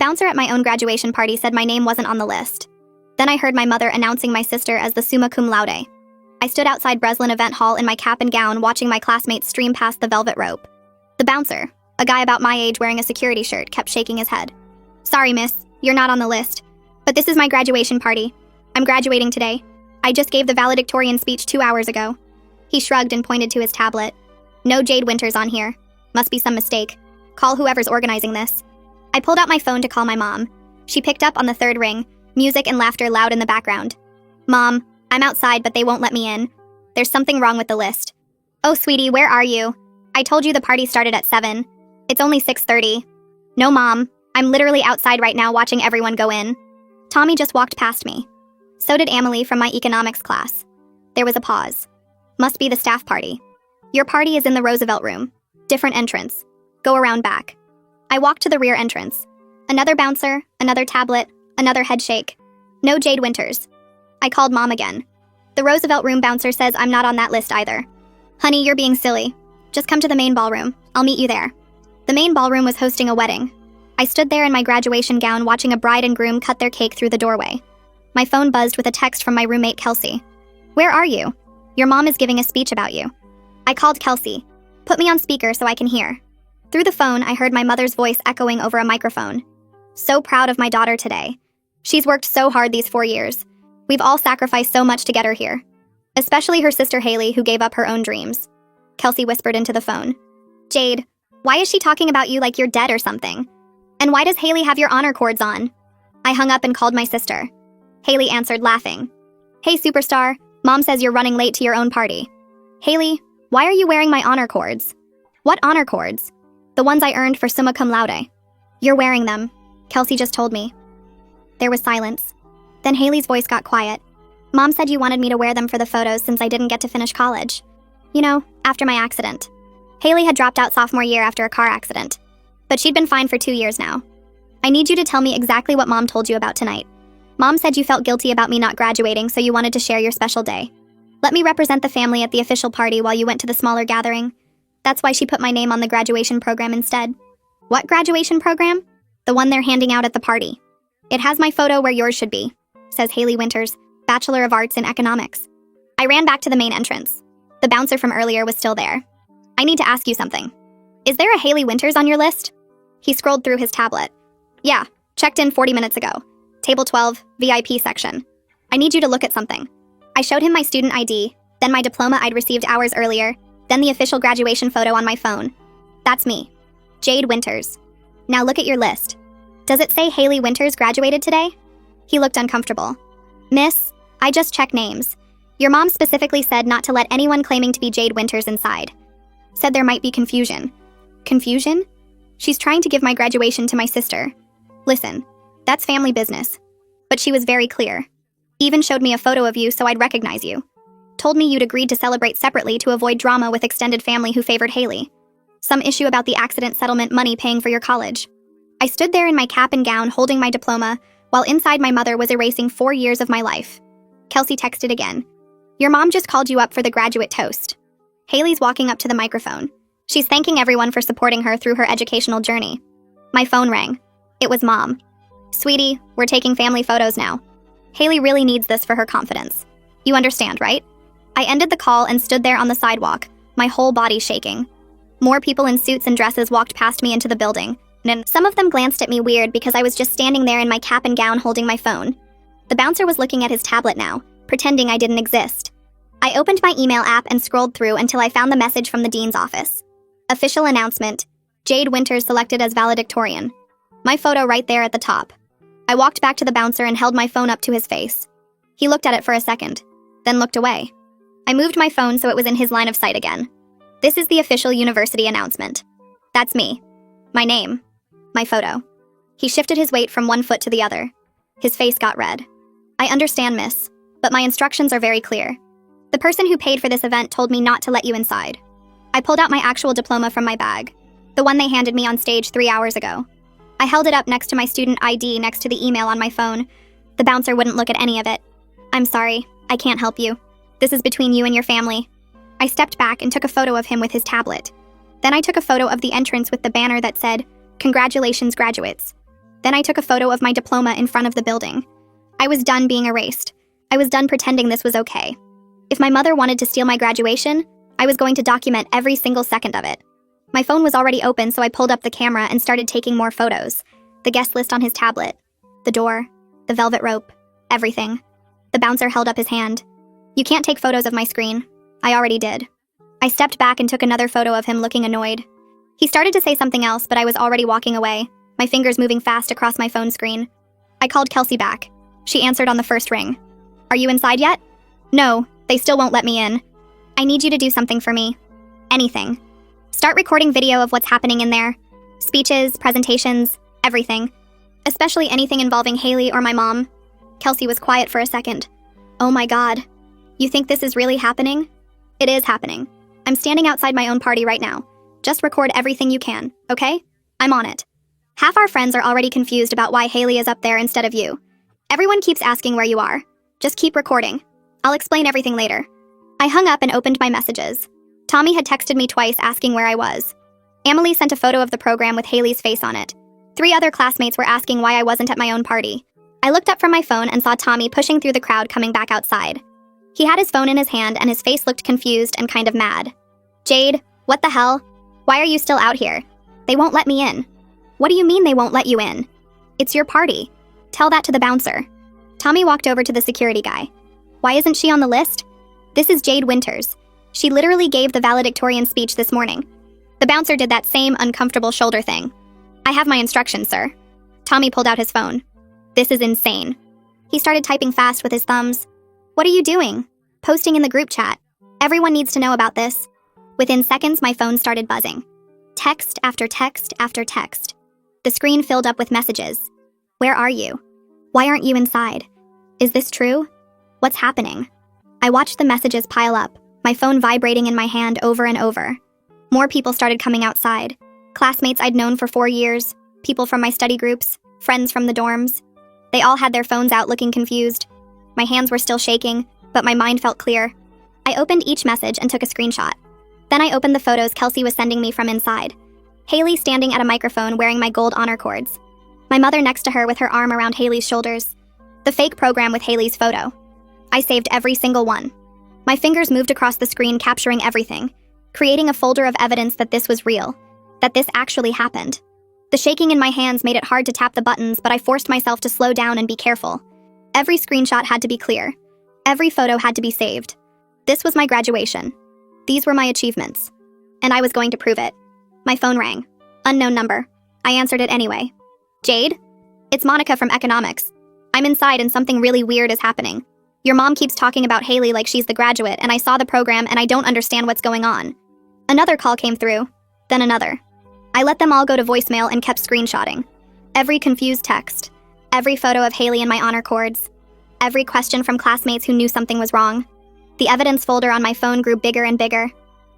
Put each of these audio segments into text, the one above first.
bouncer at my own graduation party said my name wasn't on the list. Then I heard my mother announcing my sister as the summa cum laude. I stood outside Breslin Event Hall in my cap and gown watching my classmates stream past the velvet rope. The bouncer, a guy about my age wearing a security shirt, kept shaking his head. Sorry, miss, you're not on the list. But this is my graduation party. I'm graduating today. I just gave the valedictorian speech 2 hours ago. He shrugged and pointed to his tablet. No Jade Winters on here. Must be some mistake. Call whoever's organizing this. I pulled out my phone to call my mom. She picked up on the third ring, music and laughter loud in the background. Mom, I'm outside but they won't let me in. There's something wrong with the list. Oh, sweetie, where are you? I told you the party started at 7. It's only 6:30. No, Mom. I'm literally outside right now watching everyone go in. Tommy just walked past me. So did Amelie from my economics class. There was a pause. Must be the staff party. Your party is in the Roosevelt room. Different entrance. Go around back. I walked to the rear entrance. Another bouncer, another tablet, another headshake. No Jade Winters. I called Mom again. The Roosevelt room bouncer says I'm not on that list either. Honey, you're being silly. Just come to the main ballroom. I'll meet you there. The main ballroom was hosting a wedding. I stood there in my graduation gown watching a bride and groom cut their cake through the doorway. My phone buzzed with a text from my roommate Kelsey. Where are you? Your mom is giving a speech about you. I called Kelsey. Put me on speaker so I can hear. Through the phone, I heard my mother's voice echoing over a microphone. So proud of my daughter today. She's worked so hard these 4 years. We've all sacrificed so much to get her here. Especially her sister Haley, who gave up her own dreams. Kelsey whispered into the phone. Jade, why is she talking about you like you're dead or something? And why does Haley have your honor cords on? I hung up and called my sister. Haley answered, laughing. Hey, superstar, Mom says you're running late to your own party. Haley, why are you wearing my honor cords? What honor cords? The ones I earned for summa cum laude. You're wearing them. Kelsey just told me. There was silence. Then Haley's voice got quiet. Mom said you wanted me to wear them for the photos since I didn't get to finish college. You know, after my accident. Haley had dropped out sophomore year after a car accident. But she'd been fine for 2 years now. I need you to tell me exactly what Mom told you about tonight. Mom said you felt guilty about me not graduating, so you wanted to share your special day. Let me represent the family at the official party while you went to the smaller gathering. That's why she put my name on the graduation program instead. What graduation program? The one they're handing out at the party. It has my photo where yours should be, says Haley Winters, Bachelor of Arts in Economics. I ran back to the main entrance. The bouncer from earlier was still there. I need to ask you something. Is there a Haley Winters on your list? He scrolled through his tablet. Yeah, checked in 40 minutes ago. Table 12, VIP section. I need you to look at something. I showed him my student ID, then my diploma I'd received hours earlier, then the official graduation photo on my phone. That's me. Jade Winters. Now look at your list. Does it say Haley Winters graduated today? He looked uncomfortable. Miss, I just checked names. Your mom specifically said not to let anyone claiming to be Jade Winters inside. Said there might be confusion. Confusion? She's trying to give my graduation to my sister. Listen, that's family business. But she was very clear. Even showed me a photo of you so I'd recognize you. Told me you'd agreed to celebrate separately to avoid drama with extended family who favored Haley. Some issue about the accident settlement money paying for your college. I stood there in my cap and gown holding my diploma, while inside my mother was erasing 4 years of my life. Kelsey texted again. Your mom just called you up for the graduate toast. Haley's walking up to the microphone. She's thanking everyone for supporting her through her educational journey. My phone rang. It was Mom. Sweetie, we're taking family photos now. Haley really needs this for her confidence. You understand, right? I ended the call and stood there on the sidewalk, my whole body shaking. More people in suits and dresses walked past me into the building, and some of them glanced at me weird because I was just standing there in my cap and gown holding my phone. The bouncer was looking at his tablet now, pretending I didn't exist. I opened my email app and scrolled through until I found the message from the dean's office. Official announcement. Jade Winters selected as valedictorian. My photo right there at the top. I walked back to the bouncer and held my phone up to his face. He looked at it for a second, then looked away. I moved my phone so it was in his line of sight again. This is the official university announcement. That's me. My name. My photo. He shifted his weight from one foot to the other. His face got red. I understand, miss, but my instructions are very clear. The person who paid for this event told me not to let you inside. I pulled out my actual diploma from my bag, the one they handed me on stage 3 hours ago. I held it up next to my student ID next to the email on my phone. The bouncer wouldn't look at any of it. I'm sorry, I can't help you. This is between you and your family. I stepped back and took a photo of him with his tablet. Then I took a photo of the entrance with the banner that said, Congratulations, graduates. Then I took a photo of my diploma in front of the building. I was done being erased. I was done pretending this was okay. If my mother wanted to steal my graduation, I was going to document every single second of it. My phone was already open, so I pulled up the camera and started taking more photos. The guest list on his tablet, the door, the velvet rope, everything. The bouncer held up his hand. "You can't take photos of my screen." I already did. I stepped back and took another photo of him looking annoyed. He started to say something else, but I was already walking away, my fingers moving fast across my phone screen. I called Kelsey back. She answered on the first ring. "Are you inside yet?" "No, they still won't let me in." "I need you to do something for me. Anything. Start recording video of what's happening in there. Speeches, presentations, everything. Especially anything involving Haley or my mom." Kelsey was quiet for a second. "Oh my God. You think this is really happening?" "It is happening. I'm standing outside my own party right now. Just record everything you can, okay? I'm on it." Half our friends are already confused about why Haley is up there instead of you. Everyone keeps asking where you are. Just keep recording. I'll explain everything later. I hung up and opened my messages. Tommy had texted me twice asking where I was. Emily sent a photo of the program with Haley's face on it. 3 other classmates were asking why I wasn't at my own party. I looked up from my phone and saw Tommy pushing through the crowd coming back outside. He had his phone in his hand and his face looked confused and kind of mad. "Jade, what the hell? Why are you still out here? They won't let me in." "What do you mean they won't let you in? It's your party. Tell that to the bouncer." Tommy walked over to the security guy. "Why isn't she on the list? This is Jade Winters. She literally gave the valedictorian speech this morning." The bouncer did that same uncomfortable shoulder thing. "I have my instructions, sir." Tommy pulled out his phone. "This is insane." He started typing fast with his thumbs. "What are you doing?" "Posting in the group chat. Everyone needs to know about this." Within seconds, my phone started buzzing. Text after text after text. The screen filled up with messages. "Where are you? Why aren't you inside? Is this true? What's happening?" I watched the messages pile up, my phone vibrating in my hand over and over. More people started coming outside. Classmates I'd known for 4 years, people from my study groups, friends from the dorms. They all had their phones out looking confused. My hands were still shaking, but my mind felt clear. I opened each message and took a screenshot. Then I opened the photos Kelsey was sending me from inside. Haley standing at a microphone wearing my gold honor cords. My mother next to her with her arm around Haley's shoulders. The fake program with Haley's photo. I saved every single one. My fingers moved across the screen capturing everything, creating a folder of evidence that this was real, that this actually happened. The shaking in my hands made it hard to tap the buttons, but I forced myself to slow down and be careful. Every screenshot had to be clear. Every photo had to be saved. This was my graduation. These were my achievements. And I was going to prove it. My phone rang. Unknown number. I answered it anyway. "Jade? It's Monica from economics. I'm inside and something really weird is happening. Your mom keeps talking about Haley like she's the graduate, and I saw the program and I don't understand what's going on." Another call came through, then another. I let them all go to voicemail and kept screenshotting. Every confused text, every photo of Haley in my honor cords, every question from classmates who knew something was wrong. The evidence folder on my phone grew bigger and bigger.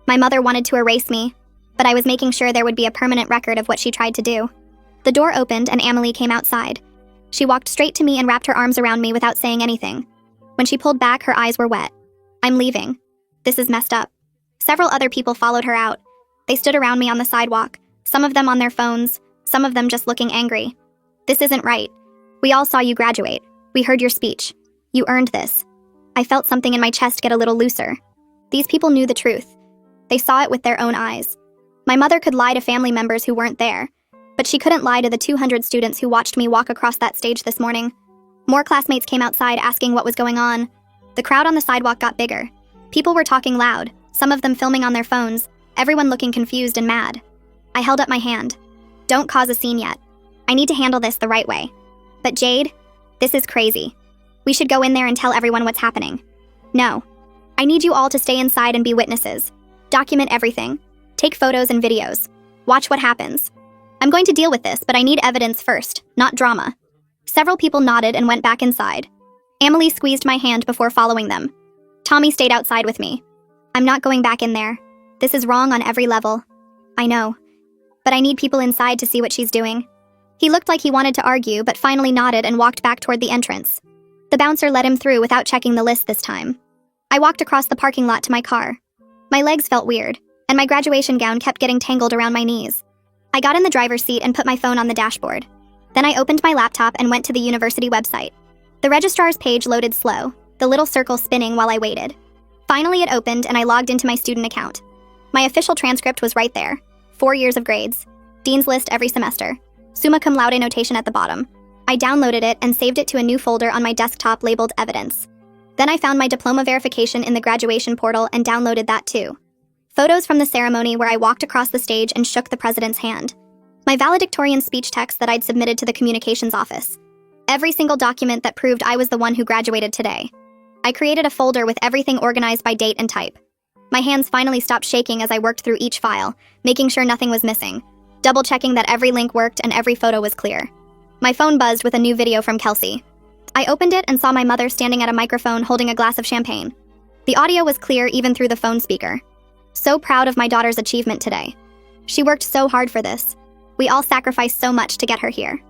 My mother wanted to erase me, but I was making sure there would be a permanent record of what she tried to do. The door opened and Emily came outside. She walked straight to me and wrapped her arms around me without saying anything. When she pulled back, her eyes were wet. "I'm leaving. This is messed up." Several other people followed her out. They stood around me on the sidewalk, some of them on their phones, some of them just looking angry. "This isn't right. We all saw you graduate. We heard your speech. You earned this." I felt something in my chest get a little looser. These people knew the truth. They saw it with their own eyes. My mother could lie to family members who weren't there, but she couldn't lie to the 200 students who watched me walk across that stage this morning. More classmates came outside asking what was going on. The crowd on the sidewalk got bigger. People were talking loud, some of them filming on their phones, everyone looking confused and mad. I held up my hand. "Don't cause a scene yet. I need to handle this the right way." "But Jade, this is crazy. We should go in there and tell everyone what's happening." "No. I need you all to stay inside and be witnesses. Document everything. Take photos and videos. Watch what happens. I'm going to deal with this, but I need evidence first, not drama." Several people nodded and went back inside. Emily squeezed my hand before following them. Tommy stayed outside with me. "I'm not going back in there. This is wrong on every level." "I know. But I need people inside to see what she's doing." He looked like he wanted to argue, but finally nodded and walked back toward the entrance. The bouncer let him through without checking the list this time. I walked across the parking lot to my car. My legs felt weird, and my graduation gown kept getting tangled around my knees. I got in the driver's seat and put my phone on the dashboard. Then I opened my laptop and went to the university website. The registrar's page loaded slow, the little circle spinning while I waited. Finally, it opened and I logged into my student account. My official transcript was right there. 4 years of grades. Dean's list every semester. Summa cum laude notation at the bottom. I downloaded it and saved it to a new folder on my desktop labeled Evidence. Then I found my diploma verification in the graduation portal and downloaded that too. Photos from the ceremony where I walked across the stage and shook the president's hand. My valedictorian speech text that I'd submitted to the communications office. Every single document that proved I was the one who graduated today. I created a folder with everything organized by date and type. My hands finally stopped shaking as I worked through each file, making sure nothing was missing, double-checking that every link worked and every photo was clear. My phone buzzed with a new video from Kelsey. I opened it and saw my mother standing at a microphone holding a glass of champagne. The audio was clear even through the phone speaker. So proud of my daughter's achievement today. She worked so hard for this. We all sacrificed so much to get her here.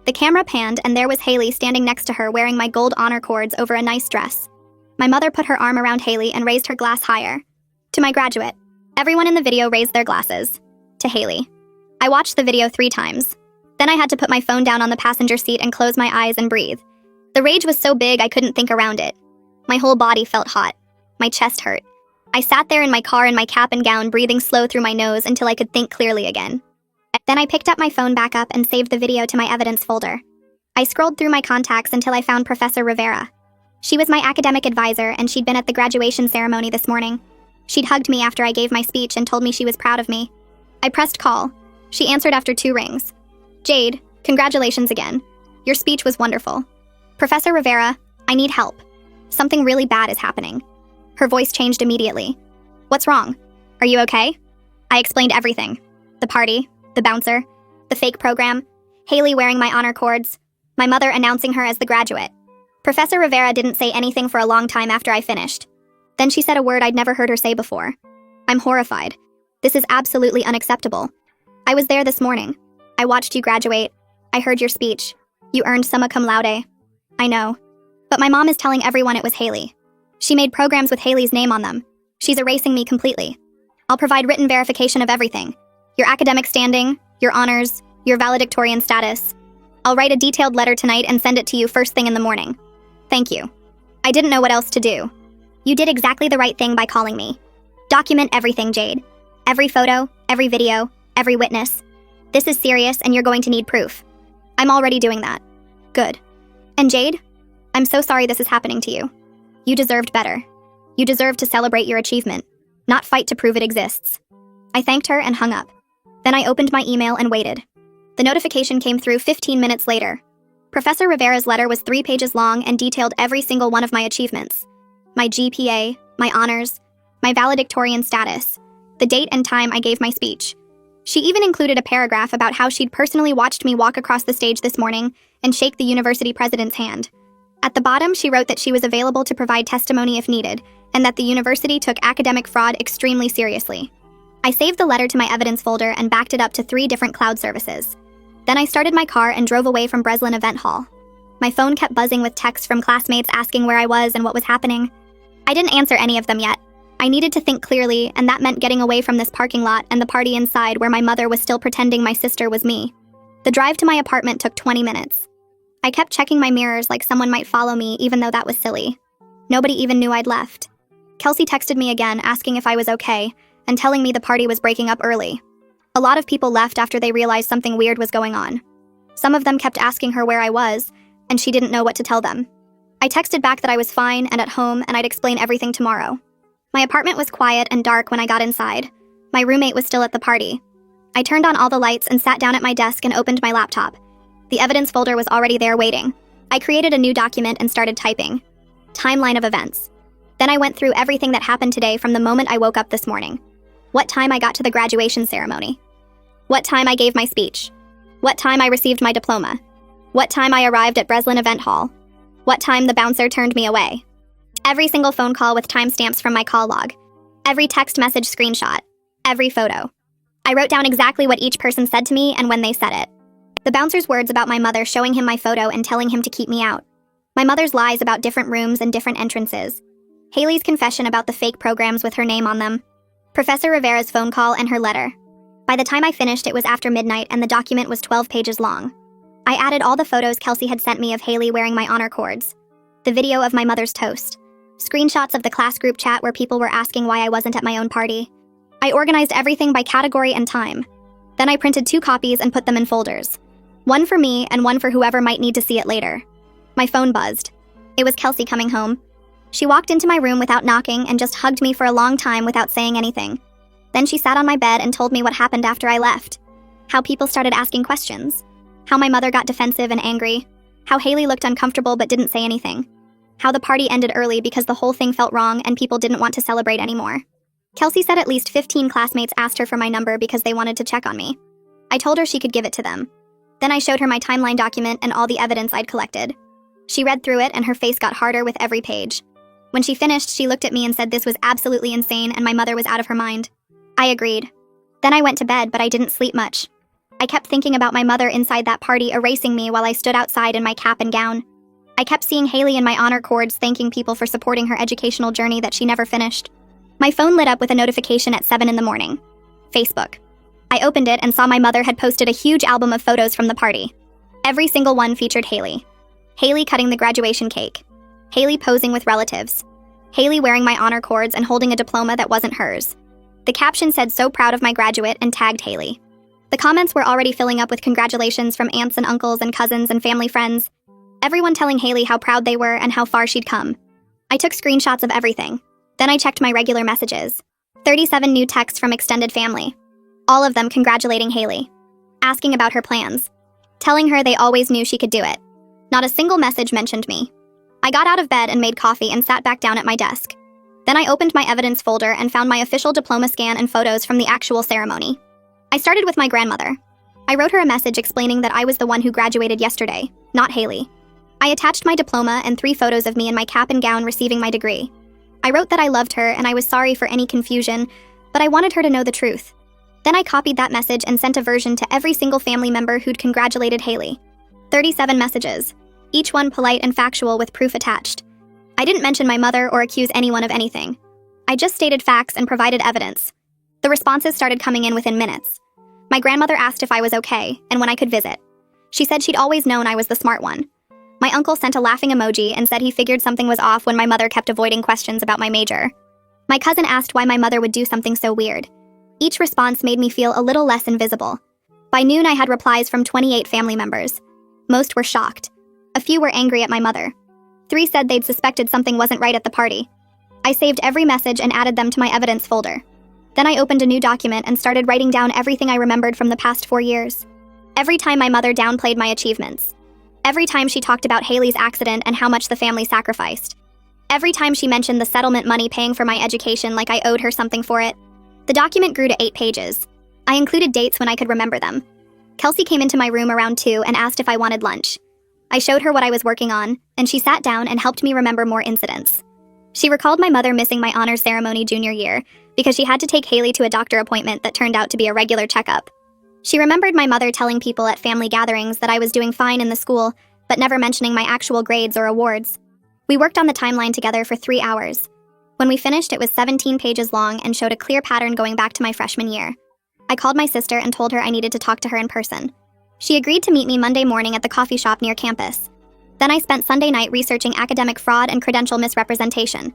The camera panned and there was Haley standing next to her wearing my gold honor cords over a nice dress. My mother put her arm around Haley and raised her glass higher. To my graduate. Everyone in the video raised their glasses. To Haley. I watched the video 3 times. Then I had to put my phone down on the passenger seat and close my eyes and breathe. The rage was so big I couldn't think around it. My whole body felt hot. My chest hurt. I sat there in my car in my cap and gown, breathing slow through my nose until I could think clearly again. Then I picked up my phone back up and saved the video to my evidence folder. I scrolled through my contacts until I found Professor Rivera. She was my academic advisor and she'd been at the graduation ceremony this morning. She'd hugged me after I gave my speech and told me she was proud of me. I pressed call. She answered after 2 rings. Jade, congratulations again. Your speech was wonderful. Professor Rivera, I need help. Something really bad is happening. Her voice changed immediately. What's wrong? Are you okay? I explained everything. The party, the bouncer, the fake program, Haley wearing my honor cords, my mother announcing her as the graduate. Professor Rivera didn't say anything for a long time after I finished. Then she said a word I'd never heard her say before. I'm horrified. This is absolutely unacceptable. I was there this morning. I watched you graduate. I heard your speech. You earned summa cum laude. I know. But my mom is telling everyone it was Haley. She made programs with Haley's name on them. She's erasing me completely. I'll provide written verification of everything. Your academic standing, your honors, your valedictorian status. I'll write a detailed letter tonight and send it to you first thing in the morning. Thank you. I didn't know what else to do. You did exactly the right thing by calling me. Document everything, Jade. Every photo, every video, every witness. This is serious and you're going to need proof. I'm already doing that. Good. And Jade, I'm so sorry this is happening to you. You deserved better. You deserve to celebrate your achievement, not fight to prove it exists. I thanked her and hung up. Then I opened my email and waited. The notification came through 15 minutes later. Professor Rivera's letter was 3 pages long and detailed every single one of my achievements. My GPA, my honors, my valedictorian status, the date and time I gave my speech. She even included a paragraph about how she'd personally watched me walk across the stage this morning and shake the university president's hand. At the bottom, she wrote that she was available to provide testimony if needed, and that the university took academic fraud extremely seriously. I saved the letter to my evidence folder and backed it up to 3 different cloud services. Then I started my car and drove away from Breslin Event Hall. My phone kept buzzing with texts from classmates asking where I was and what was happening. I didn't answer any of them yet. I needed to think clearly, and that meant getting away from this parking lot and the party inside where my mother was still pretending my sister was me. The drive to my apartment took 20 minutes. I kept checking my mirrors like someone might follow me, even though that was silly. Nobody even knew I'd left. Kelsey texted me again, asking if I was okay, and telling me the party was breaking up early. A lot of people left after they realized something weird was going on. Some of them kept asking her where I was, and she didn't know what to tell them. I texted back that I was fine and at home and I'd explain everything tomorrow. My apartment was quiet and dark when I got inside. My roommate was still at the party. I turned on all the lights and sat down at my desk and opened my laptop. The evidence folder was already there waiting. I created a new document and started typing. Timeline of events. Then I went through everything that happened today from the moment I woke up this morning. What time I got to the graduation ceremony. What time I gave my speech. What time I received my diploma. What time I arrived at Breslin Event Hall. What time the bouncer turned me away. Every single phone call with timestamps from my call log. Every text message screenshot. Every photo. I wrote down exactly what each person said to me and when they said it. The bouncer's words about my mother showing him my photo and telling him to keep me out. My mother's lies about different rooms and different entrances. Haley's confession about the fake programs with her name on them. Professor Rivera's phone call and her letter. By the time I finished, it was after midnight and the document was 12 pages long. I added all the photos Kelsey had sent me of Haley wearing my honor cords, the video of my mother's toast, screenshots of the class group chat where people were asking why I wasn't at my own party. I organized everything by category and time. Then I printed 2 copies and put them in folders. One for me and one for whoever might need to see it later. My phone buzzed. It was Kelsey coming home. She walked into my room without knocking and just hugged me for a long time without saying anything. Then she sat on my bed and told me what happened after I left. How people started asking questions. How my mother got defensive and angry. How Haley looked uncomfortable but didn't say anything. How the party ended early because the whole thing felt wrong and people didn't want to celebrate anymore. Kelsey said at least 15 classmates asked her for my number because they wanted to check on me. I told her she could give it to them. Then I showed her my timeline document and all the evidence I'd collected. She read through it and her face got harder with every page. When she finished, she looked at me and said this was absolutely insane and my mother was out of her mind. I agreed. Then I went to bed, but I didn't sleep much. I kept thinking about my mother inside that party erasing me while I stood outside in my cap and gown. I kept seeing Haley in my honor cords thanking people for supporting her educational journey that she never finished. My phone lit up with a notification at 7 in the morning. Facebook. I opened it and saw my mother had posted a huge album of photos from the party. Every single one featured Haley. Haley cutting the graduation cake. Haley posing with relatives. Haley wearing my honor cords and holding a diploma that wasn't hers. The caption said, "So proud of my graduate," and tagged Haley. The comments were already filling up with congratulations from aunts and uncles and cousins and family friends. Everyone telling Haley how proud they were and how far she'd come. I took screenshots of everything. Then I checked my regular messages. 37 new texts from extended family. All of them congratulating Haley. Asking about her plans. Telling her they always knew she could do it. Not a single message mentioned me. I got out of bed and made coffee and sat back down at my desk. Then I opened my evidence folder and found my official diploma scan and photos from the actual ceremony. I started with my grandmother. I wrote her a message explaining that I was the one who graduated yesterday, not Haley. I attached my diploma and 3 photos of me in my cap and gown receiving my degree. I wrote that I loved her and I was sorry for any confusion, but I wanted her to know the truth. Then I copied that message and sent a version to every single family member who'd congratulated Haley. 37 messages, each one polite and factual with proof attached. I didn't mention my mother or accuse anyone of anything. I just stated facts and provided evidence. The responses started coming in within minutes. My grandmother asked if I was okay and when I could visit. She said she'd always known I was the smart one. My uncle sent a laughing emoji and said he figured something was off when my mother kept avoiding questions about my major. My cousin asked why my mother would do something so weird. Each response made me feel a little less invisible. By noon, I had replies from 28 family members. Most were shocked. A few were angry at my mother. 3 said they'd suspected something wasn't right at the party. I saved every message and added them to my evidence folder. Then I opened a new document and started writing down everything I remembered from the past 4 years. Every time my mother downplayed my achievements. Every time she talked about Haley's accident and how much the family sacrificed. Every time she mentioned the settlement money paying for my education like I owed her something for it. The document grew to 8 pages. I included dates when I could remember them. Kelsey came into my room around 2 and asked if I wanted lunch. I showed her what I was working on, and she sat down and helped me remember more incidents. She recalled my mother missing my honors ceremony junior year because she had to take Haley to a doctor appointment that turned out to be a regular checkup. She remembered my mother telling people at family gatherings that I was doing fine in the school, but never mentioning my actual grades or awards. We worked on the timeline together for 3 hours. When we finished, it was 17 pages long and showed a clear pattern going back to my freshman year. I called my sister and told her I needed to talk to her in person. She agreed to meet me Monday morning at the coffee shop near campus. Then I spent Sunday night researching academic fraud and credential misrepresentation.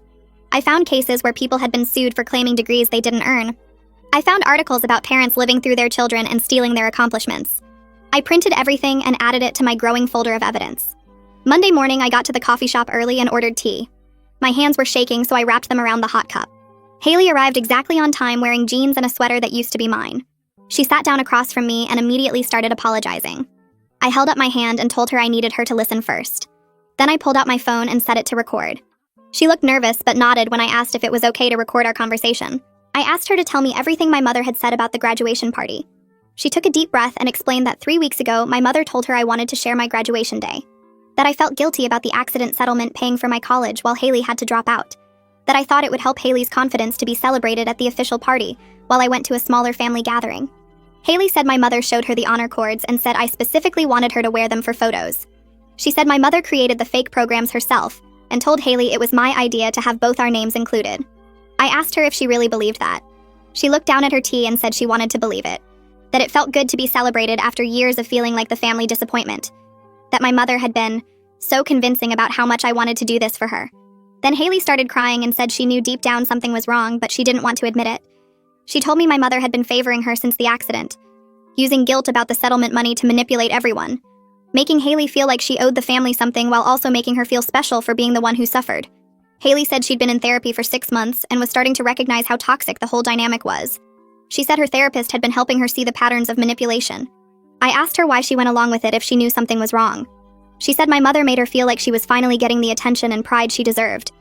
I found cases where people had been sued for claiming degrees they didn't earn. I found articles about parents living through their children and stealing their accomplishments. I printed everything and added it to my growing folder of evidence. Monday morning, I got to the coffee shop early and ordered tea. My hands were shaking, so I wrapped them around the hot cup. Haley arrived exactly on time wearing jeans and a sweater that used to be mine. She sat down across from me and immediately started apologizing. I held up my hand and told her I needed her to listen first. Then I pulled out my phone and set it to record. She looked nervous but nodded when I asked if it was okay to record our conversation. I asked her to tell me everything my mother had said about the graduation party. She took a deep breath and explained that 3 weeks ago, my mother told her I wanted to share my graduation day. That I felt guilty about the accident settlement paying for my college while Haley had to drop out. That I thought it would help Haley's confidence to be celebrated at the official party while I went to a smaller family gathering. Haley said my mother showed her the honor cords and said I specifically wanted her to wear them for photos. She said my mother created the fake programs herself and told Haley it was my idea to have both our names included. I asked her if she really believed that. She looked down at her tea and said she wanted to believe it. That it felt good to be celebrated after years of feeling like the family disappointment, that my mother had been so convincing about how much I wanted to do this for her. Then Haley started crying and said she knew deep down something was wrong, but she didn't want to admit it. She told me my mother had been favoring her since the accident, using guilt about the settlement money to manipulate everyone, making Haley feel like she owed the family something while also making her feel special for being the one who suffered. Haley said she'd been in therapy for 6 months and was starting to recognize how toxic the whole dynamic was. She said her therapist had been helping her see the patterns of manipulation. I asked her why she went along with it if she knew something was wrong. She said my mother made her feel like she was finally getting the attention and pride she deserved.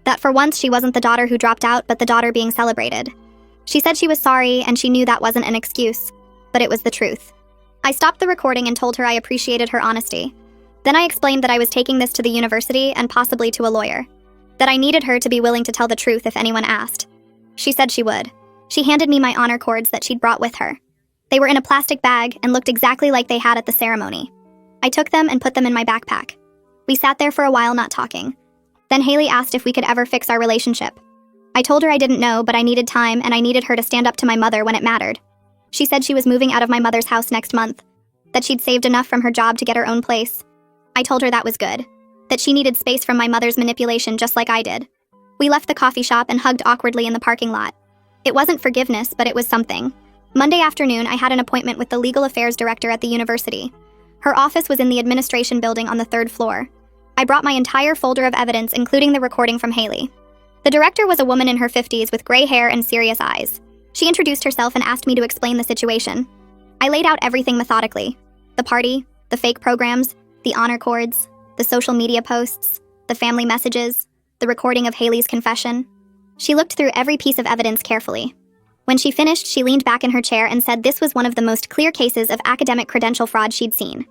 That for once she wasn't the daughter who dropped out, but the daughter being celebrated. She said she was sorry and she knew that wasn't an excuse, but it was the truth. I stopped the recording and told her I appreciated her honesty. Then I explained that I was taking this to the university and possibly to a lawyer. That I needed her to be willing to tell the truth if anyone asked. She said she would. She handed me my honor cords that she'd brought with her. They were in a plastic bag and looked exactly like they had at the ceremony. I took them and put them in my backpack. We sat there for a while not talking. Then Haley asked if we could ever fix our relationship. I told her I didn't know, but I needed time and I needed her to stand up to my mother when it mattered. She said she was moving out of my mother's house next month, that she'd saved enough from her job to get her own place. I told her that was good, that she needed space from my mother's manipulation just like I did. We left the coffee shop and hugged awkwardly in the parking lot. It wasn't forgiveness, but it was something. Monday afternoon, I had an appointment with the legal affairs director at the university. Her office was in the administration building on the 3rd floor. I brought my entire folder of evidence, including the recording from Haley. The director was a woman in her 50s with gray hair and serious eyes. She introduced herself and asked me to explain the situation. I laid out everything methodically. The party, the fake programs, the honor cords, the social media posts, the family messages, the recording of Haley's confession. She looked through every piece of evidence carefully. When she finished, she leaned back in her chair and said this was one of the most clear cases of academic credential fraud she'd seen.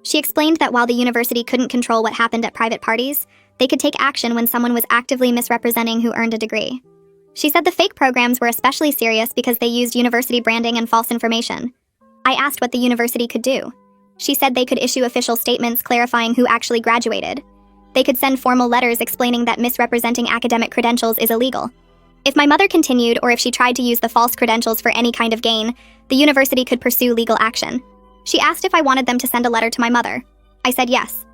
She explained that while the university couldn't control what happened at private parties, they could take action when someone was actively misrepresenting who earned a degree. She said the fake programs were especially serious because they used university branding and false information. I asked what the university could do. She said they could issue official statements clarifying who actually graduated. They could send formal letters explaining that misrepresenting academic credentials is illegal. If my mother continued or if she tried to use the false credentials for any kind of gain, the university could pursue legal action. She asked if I wanted them to send a letter to my mother. I said yes.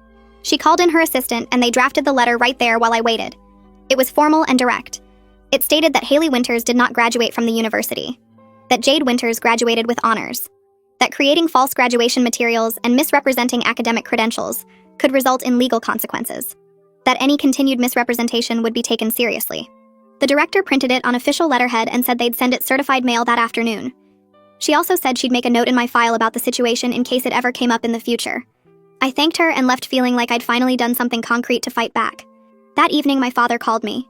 She called in her assistant and they drafted the letter right there while I waited. It was formal and direct. It stated that Haley Winters did not graduate from the university, that Jade Winters graduated with honors, that creating false graduation materials and misrepresenting academic credentials could result in legal consequences, that any continued misrepresentation would be taken seriously. The director printed it on official letterhead and said they'd send it certified mail that afternoon. She also said she'd make a note in my file about the situation in case it ever came up in the future. I thanked her and left feeling like I'd finally done something concrete to fight back. That evening, my father called me.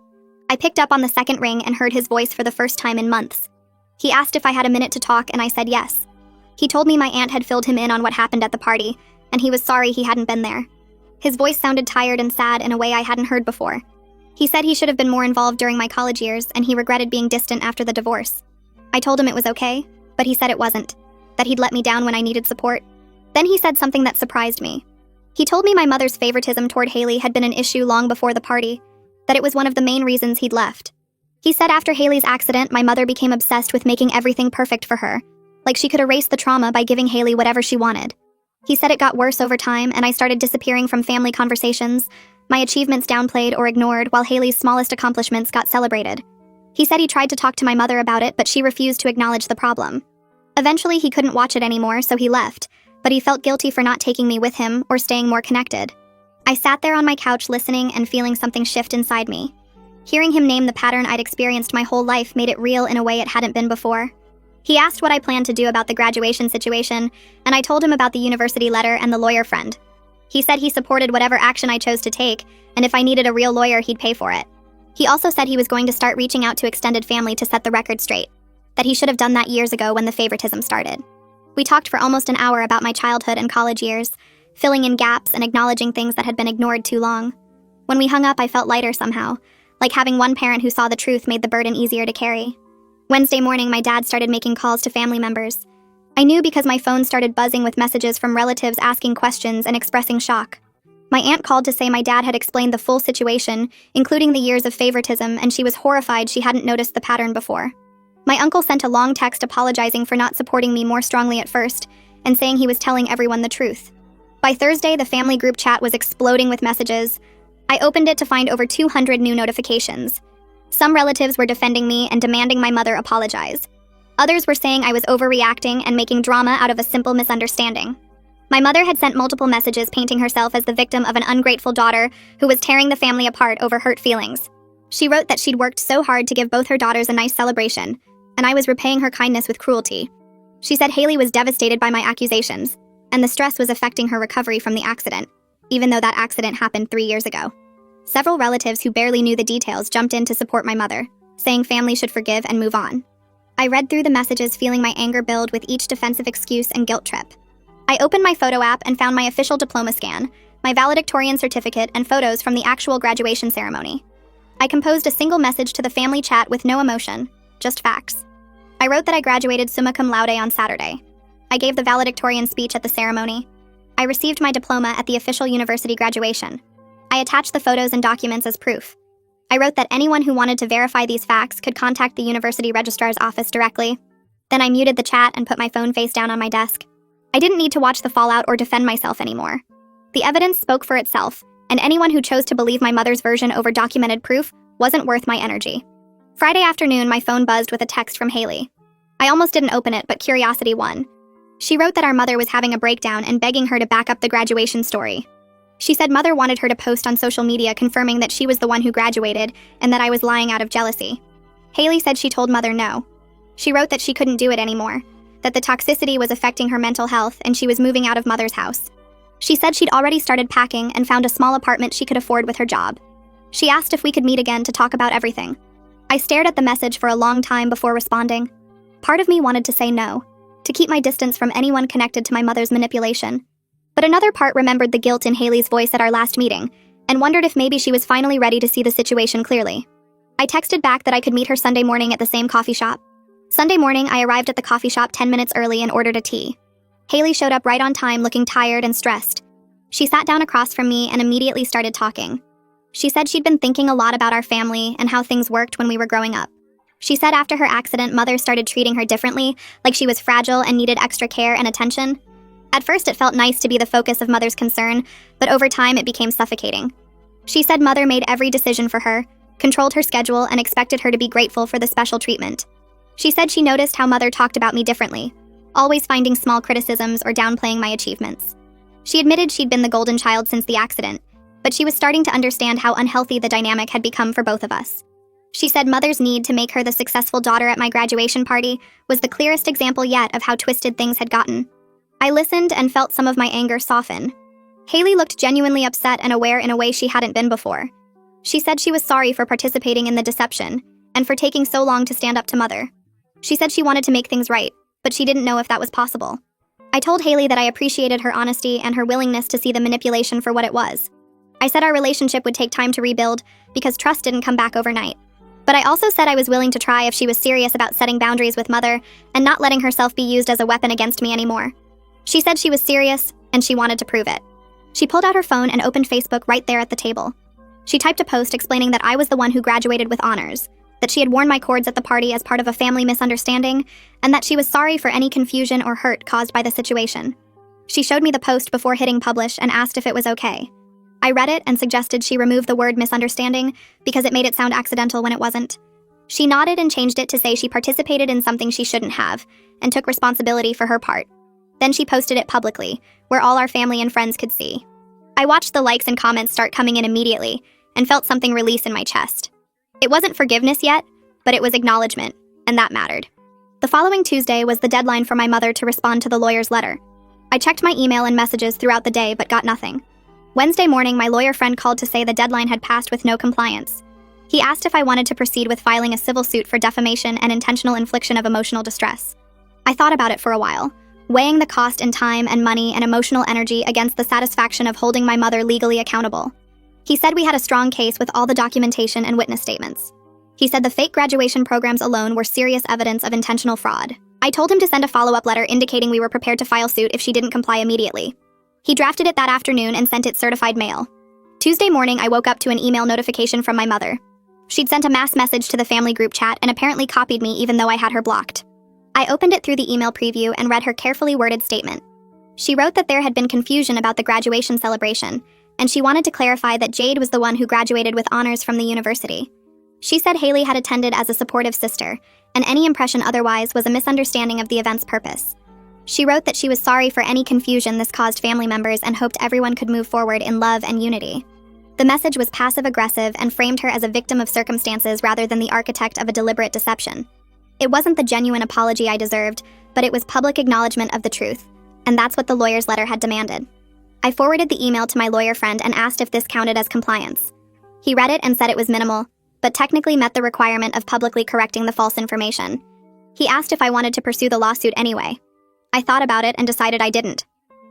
I picked up on the second ring and heard his voice for the first time in months. He asked if I had a minute to talk, and I said yes. He told me my aunt had filled him in on what happened at the party, and he was sorry he hadn't been there. His voice sounded tired and sad in a way I hadn't heard before. He said he should have been more involved during my college years, and he regretted being distant after the divorce. I told him it was okay, but he said it wasn't, that he'd let me down when I needed support. Then he said something that surprised me. He told me my mother's favoritism toward Haley had been an issue long before the party, that it was one of the main reasons he'd left. He said after Haley's accident, my mother became obsessed with making everything perfect for her, like she could erase the trauma by giving Haley whatever she wanted. He said it got worse over time, and I started disappearing from family conversations, my achievements downplayed or ignored while Haley's smallest accomplishments got celebrated. He said he tried to talk to my mother about it, but she refused to acknowledge the problem. Eventually, he couldn't watch it anymore, so he left, but he felt guilty for not taking me with him or staying more connected. I sat there on my couch listening and feeling something shift inside me. Hearing him name the pattern I'd experienced my whole life made it real in a way it hadn't been before. He asked what I planned to do about the graduation situation, and I told him about the university letter and the lawyer friend. He said he supported whatever action I chose to take, and if I needed a real lawyer, he'd pay for it. He also said he was going to start reaching out to extended family to set the record straight, that he should have done that years ago when the favoritism started. We talked for almost an hour about my childhood and college years, filling in gaps and acknowledging things that had been ignored too long. When we hung up, I felt lighter somehow, like having one parent who saw the truth made the burden easier to carry. Wednesday morning, my dad started making calls to family members. I knew because my phone started buzzing with messages from relatives asking questions and expressing shock. My aunt called to say my dad had explained the full situation, including the years of favoritism, and she was horrified she hadn't noticed the pattern before. My uncle sent a long text apologizing for not supporting me more strongly at first, and saying he was telling everyone the truth. By Thursday, the family group chat was exploding with messages. I opened it to find over 200 new notifications. Some relatives were defending me and demanding my mother apologize. Others were saying I was overreacting and making drama out of a simple misunderstanding. My mother had sent multiple messages painting herself as the victim of an ungrateful daughter who was tearing the family apart over hurt feelings. She wrote that she'd worked so hard to give both her daughters a nice celebration, and I was repaying her kindness with cruelty. She said Haley was devastated by my accusations, and the stress was affecting her recovery from the accident, even though that accident happened 3 years ago. Several relatives who barely knew the details jumped in to support my mother, saying family should forgive and move on. I read through the messages feeling my anger build with each defensive excuse and guilt trip. I opened my photo app and found my official diploma scan, my valedictorian certificate, and photos from the actual graduation ceremony. I composed a single message to the family chat with no emotion, just facts. I wrote that I graduated summa cum laude on Saturday. I gave the valedictorian speech at the ceremony. I received my diploma at the official university graduation. I attached the photos and documents as proof. I wrote that anyone who wanted to verify these facts could contact the university registrar's office directly. Then I muted the chat and put my phone face down on my desk. I didn't need to watch the fallout or defend myself anymore. The evidence spoke for itself, and anyone who chose to believe my mother's version over documented proof wasn't worth my energy. Friday afternoon, my phone buzzed with a text from Haley. I almost didn't open it, but curiosity won. She wrote that our mother was having a breakdown and begging her to back up the graduation story. She said mother wanted her to post on social media confirming that she was the one who graduated and that I was lying out of jealousy. Haley said she told mother no. She wrote that she couldn't do it anymore, that the toxicity was affecting her mental health and she was moving out of mother's house. She said she'd already started packing and found a small apartment she could afford with her job. She asked if we could meet again to talk about everything. I stared at the message for a long time before responding. Part of me wanted to say no, to keep my distance from anyone connected to my mother's manipulation. But another part remembered the guilt in Haley's voice at our last meeting and wondered if maybe she was finally ready to see the situation clearly. I texted back that I could meet her Sunday morning at the same coffee shop. Sunday morning, I arrived at the coffee shop 10 minutes early and ordered a tea. Haley showed up right on time, looking tired and stressed. She sat down across from me and immediately started talking. She said she'd been thinking a lot about our family and how things worked when we were growing up. She said after her accident, mother started treating her differently, like she was fragile and needed extra care and attention. At first, it felt nice to be the focus of mother's concern, but over time, it became suffocating. She said mother made every decision for her, controlled her schedule, and expected her to be grateful for the special treatment. She said she noticed how mother talked about me differently, always finding small criticisms or downplaying my achievements. She admitted she'd been the golden child since the accident, but she was starting to understand how unhealthy the dynamic had become for both of us. She said mother's need to make her the successful daughter at my graduation party was the clearest example yet of how twisted things had gotten. I listened and felt some of my anger soften. Haley looked genuinely upset and aware in a way she hadn't been before. She said she was sorry for participating in the deception and for taking so long to stand up to mother. She said she wanted to make things right, but she didn't know if that was possible. I told Haley that I appreciated her honesty and her willingness to see the manipulation for what it was. I said our relationship would take time to rebuild because trust didn't come back overnight. But I also said I was willing to try if she was serious about setting boundaries with mother and not letting herself be used as a weapon against me anymore. She said she was serious, and she wanted to prove it. She pulled out her phone and opened Facebook right there at the table. She typed a post explaining that I was the one who graduated with honors, that she had worn my cords at the party as part of a family misunderstanding, and that she was sorry for any confusion or hurt caused by the situation. She showed me the post before hitting publish and asked if it was okay. I read it and suggested she remove the word misunderstanding because it made it sound accidental when it wasn't. She nodded and changed it to say she participated in something she shouldn't have and took responsibility for her part. Then she posted it publicly, where all our family and friends could see. I watched the likes and comments start coming in immediately and felt something release in my chest. It wasn't forgiveness yet, but it was acknowledgement, and that mattered. The following Tuesday was the deadline for my mother to respond to the lawyer's letter. I checked my email and messages throughout the day but got nothing. Wednesday morning, my lawyer friend called to say the deadline had passed with no compliance. He asked if I wanted to proceed with filing a civil suit for defamation and intentional infliction of emotional distress. I thought about it for a while, weighing the cost in time and money and emotional energy against the satisfaction of holding my mother legally accountable. He said we had a strong case with all the documentation and witness statements. He said the fake graduation programs alone were serious evidence of intentional fraud. I told him to send a follow-up letter indicating we were prepared to file suit if she didn't comply immediately. He drafted it that afternoon and sent it certified mail. Tuesday morning, I woke up to an email notification from my mother. She'd sent a mass message to the family group chat and apparently copied me even though I had her blocked. I opened it through the email preview and read her carefully worded statement. She wrote that there had been confusion about the graduation celebration, and she wanted to clarify that Jade was the one who graduated with honors from the university. She said Haley had attended as a supportive sister, and any impression otherwise was a misunderstanding of the event's purpose. She wrote that she was sorry for any confusion this caused family members and hoped everyone could move forward in love and unity. The message was passive-aggressive and framed her as a victim of circumstances rather than the architect of a deliberate deception. It wasn't the genuine apology I deserved, but it was public acknowledgement of the truth, and that's what the lawyer's letter had demanded. I forwarded the email to my lawyer friend and asked if this counted as compliance. He read it and said it was minimal, but technically met the requirement of publicly correcting the false information. He asked if I wanted to pursue the lawsuit anyway. I thought about it and decided I didn't.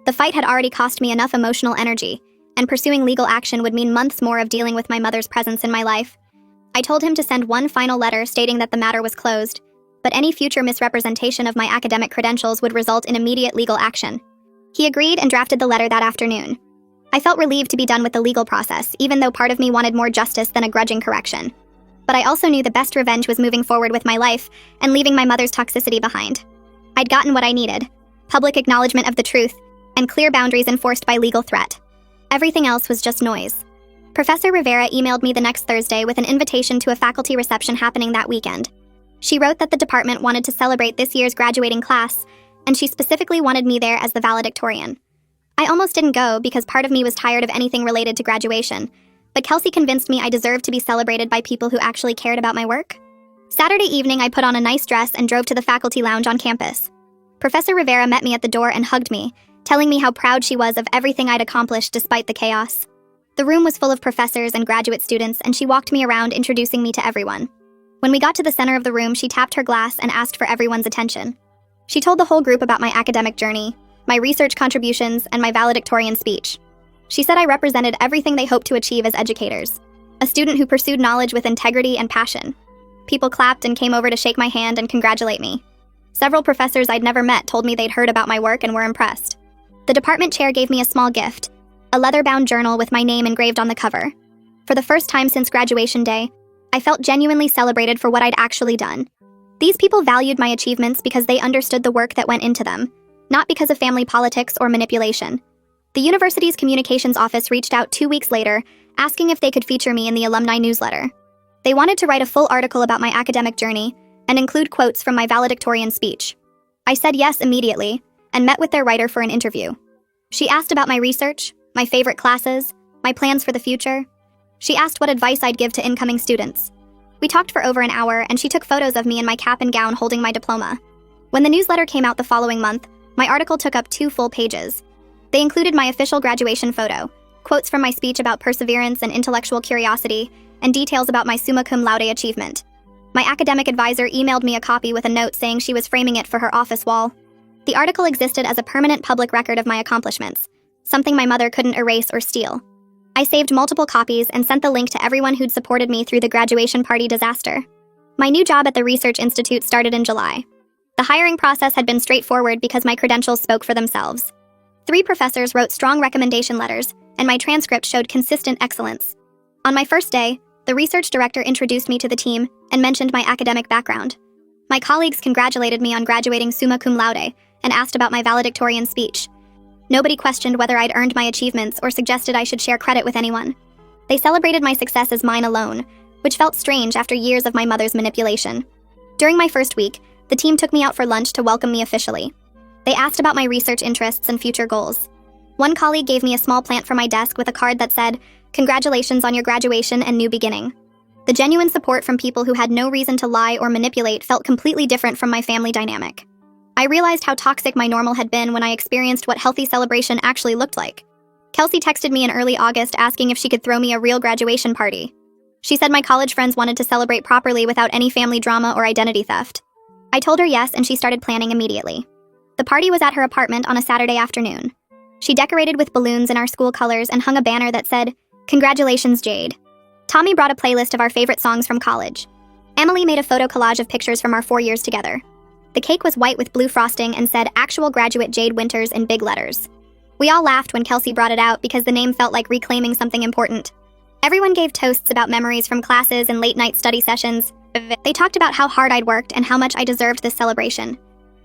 The fight had already cost me enough emotional energy, and pursuing legal action would mean months more of dealing with my mother's presence in my life. I told him to send one final letter stating that the matter was closed, but any future misrepresentation of my academic credentials would result in immediate legal action. He agreed and drafted the letter that afternoon. I felt relieved to be done with the legal process, even though part of me wanted more justice than a grudging correction. But I also knew the best revenge was moving forward with my life and leaving my mother's toxicity behind. I'd gotten what I needed: public acknowledgement of the truth, and clear boundaries enforced by legal threat. Everything else was just noise. Professor Rivera emailed me the next Thursday with an invitation to a faculty reception happening that weekend. She wrote that the department wanted to celebrate this year's graduating class, and she specifically wanted me there as the valedictorian. I almost didn't go because part of me was tired of anything related to graduation, but Kelsey convinced me I deserved to be celebrated by people who actually cared about my work. Saturday evening, I put on a nice dress and drove to the faculty lounge on campus. Professor Rivera met me at the door and hugged me, telling me how proud she was of everything I'd accomplished despite the chaos. The room was full of professors and graduate students, and she walked me around, introducing me to everyone. When we got to the center of the room, she tapped her glass and asked for everyone's attention. She told the whole group about my academic journey, my research contributions, and my valedictorian speech. She said I represented everything they hoped to achieve as educators, a student who pursued knowledge with integrity and passion. People clapped and came over to shake my hand and congratulate me. Several professors I'd never met told me they'd heard about my work and were impressed. The department chair gave me a small gift, a leather-bound journal with my name engraved on the cover. For the first time since graduation day, I felt genuinely celebrated for what I'd actually done. These people valued my achievements because they understood the work that went into them, not because of family politics or manipulation. The university's communications office reached out 2 weeks later, asking if they could feature me in the alumni newsletter. They wanted to write a full article about my academic journey and include quotes from my valedictorian speech. I said yes immediately and met with their writer for an interview. She asked about my research, my favorite classes, my plans for the future. She asked what advice I'd give to incoming students. We talked for over an hour, and she took photos of me in my cap and gown holding my diploma. When the newsletter came out the following month, my article took up 2 full pages. They included my official graduation photo, quotes from my speech about perseverance and intellectual curiosity, and details about my summa cum laude achievement. My academic advisor emailed me a copy with a note saying she was framing it for her office wall. The article existed as a permanent public record of my accomplishments, something my mother couldn't erase or steal. I saved multiple copies and sent the link to everyone who'd supported me through the graduation party disaster. My new job at the Research Institute started in July. The hiring process had been straightforward because my credentials spoke for themselves. 3 professors wrote strong recommendation letters, and my transcript showed consistent excellence. On my first day, the research director introduced me to the team and mentioned my academic background. My colleagues congratulated me on graduating summa cum laude and asked about my valedictorian speech. Nobody questioned whether I'd earned my achievements or suggested I should share credit with anyone. They celebrated my success as mine alone, which felt strange after years of my mother's manipulation. During my first week, the team took me out for lunch to welcome me officially. They asked about my research interests and future goals. One colleague gave me a small plant for my desk with a card that said, "Congratulations on your graduation and new beginning." The genuine support from people who had no reason to lie or manipulate felt completely different from my family dynamic. I realized how toxic my normal had been when I experienced what healthy celebration actually looked like. Kelsey texted me in early August asking if she could throw me a real graduation party. She said my college friends wanted to celebrate properly without any family drama or identity theft. I told her yes, and she started planning immediately. The party was at her apartment on a Saturday afternoon. She decorated with balloons in our school colors and hung a banner that said, "Congratulations, Jade." Tommy brought a playlist of our favorite songs from college. Emily made a photo collage of pictures from our 4 years together. The cake was white with blue frosting and said "Actual Graduate Jade Winters" in big letters. We all laughed when Kelsey brought it out because the name felt like reclaiming something important. Everyone gave toasts about memories from classes and late-night study sessions. They talked about how hard I'd worked and how much I deserved this celebration.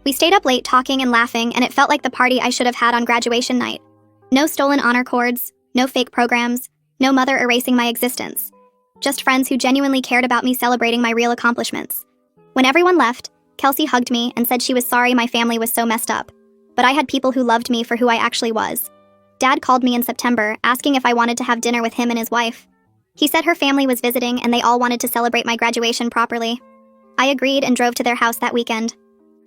We stayed up late talking and laughing, and it felt like the party I should have had on graduation night. No stolen honor cords, no fake programs, no mother erasing my existence. Just friends who genuinely cared about me celebrating my real accomplishments. When everyone left, Kelsey hugged me and said she was sorry my family was so messed up. But I had people who loved me for who I actually was. Dad called me in September, asking if I wanted to have dinner with him and his wife. He said her family was visiting and they all wanted to celebrate my graduation properly. I agreed and drove to their house that weekend.